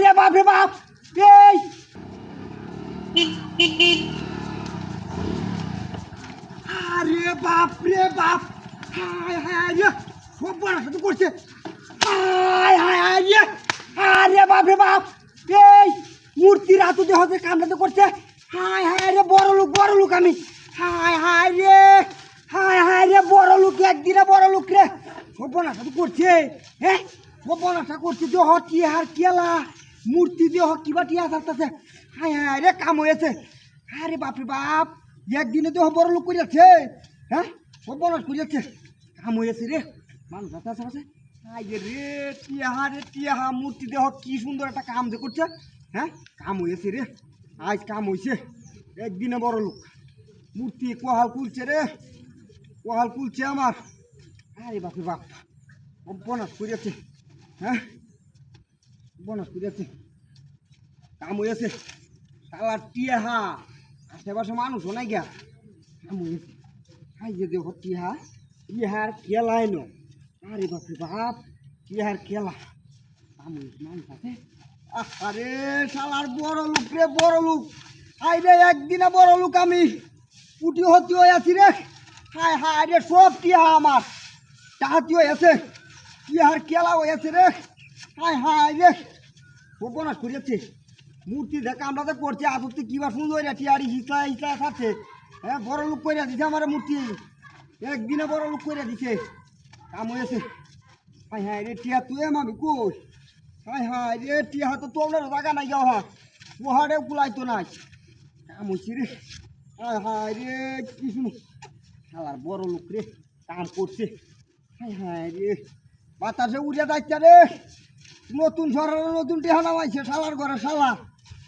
আরে বাপ রে বাপ এই আরে বাপ রে বাপ হায় হায় রে সব বড় সাথে করছে হায় হায় হায় রে আরে বাপ রে বাপ এই মূর্তির হাতে দেহতে কামড়াতে করছে হায় হায় রে বড় লোক আমি হায় হায় রে বড় লোক একদিনে বড় লোক রে সব বড় সাথে করছে হ্যাঁ সব বড় সাথে করছে দেহ টিহার কেলা মূর্তি দেহ কিবা টিয়া থাকতেছে হায় হায় রে কাম হয়েছে আরে বাপ রে বাপ একদিনে দেহ বড় লোক করিয়াছে হ্যাঁ সব বড় করিয়াছে কাম হয়েছে রে মানুষ আছে আইয়ে রে টিহা মূর্তি দেহ কি সুন্দর একটা কাম যে করছে হ্যাঁ কাম হয়েছে রে আজ কাম হয়েছে একদিনে বড় লোক মূর্তি কোহাল কুলছে রে কোহাল কুলছে আমার আরে বাপরে বাপ বনাস করিয়াছে হ্যাঁ বনাস করিয়াছে কাম হয়েছে তালার টিহা আশেপাশে মানুষও নাই গিয়া কাম হয়েছে আইয়ে দেহ টিহার খেলায় ন আরে বাপরে বাপ টিহার খেলা কাম হয়েছে মানুষ আছে আরে শালার বড় লোক আই রে একদিনে বড় লোক আমি পুটি হতি হয়ে আছি রে হায় হায় রে সব টিহা আমার টাহাতি হয়ে আছে টিহার খেলা হয়ে আছে রে হায় হায় রে সর্বনাশ করিয়াছে মূর্তি দেখা আমরা তো করছি আদতে কিবা সুন্দর টিহারি হিসা খাচ্ছে হ্যাঁ বড় লোক করিয়া দিছে আমার মূর্তি একদিনে বড় লোক করিয়া দিছে কাম হয়েছে হায় হায় রে টিহা তুই আমি কই হায় হায় রে টিহা তো তোমরা জায়গা নাই যাওয়া পোহাড়ে কুলাইতো নাই কাম হয়েছি রে হায় হায় রে কি শুনো শালার বড় লোক রে কাম করছে হায় হায় রে বাতাসে উড়িয়া যাচ্ছে রে নতুন সরার নতুন টিহা নামাইছে শালার ঘরে শালা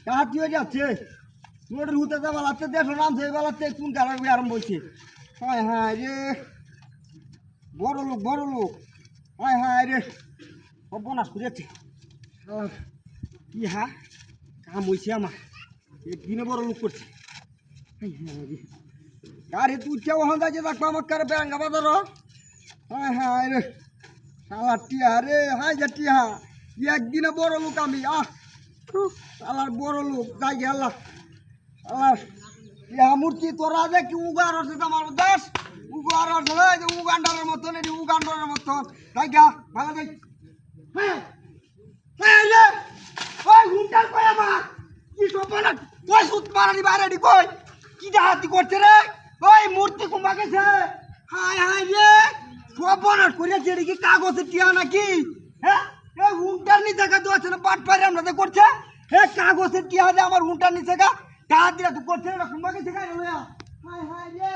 হাতি হয়ে যাচ্ছে রোডের হুতে বেলাতে দেড়শো নামছে এই বেলাতে কোন গাড়ি আরম্ভ হয়েছে হায় হায় রে বড় লোক হায় হায় রে সর্বনাশ করেছে টিহা কাম হয়েছে আমার একদিনে বড় লোক করছে গাড়ি তুই কেউ হন যাচ্ছে দেখবো আমার কারে ব্যাঙ্গা বাজার হায় হায় রে শালার টিহা রে হায় যে টিহা একদিনে বড় লোক আমি শালার বড় লোক যাই গেলা শালার টিহা মূর্তি তোরা যে কি উগার হচ্ছে আমার দেশ উগার হচ্ছে উগান্ডারের মতন এটি উগান্ডারের মতন যাই গা ভালো যাই কি সপনা কই সুত মারানি বাইরে কই কি হাতি করছে রে ওই মূর্তি কুমা গেছে হায় হায় রে সপনা করেছে রে কি কাগজের টিয়া নাকি হ্যাঁ এই উন্টার নিচে গা দোয়াছে না পাট পারে আমরা করছে হে কাগজের টিয়া দে আমার উন্টার নিচে গা টাকা দিলা তুই করছে না কুমা গেছে হায় হায় রে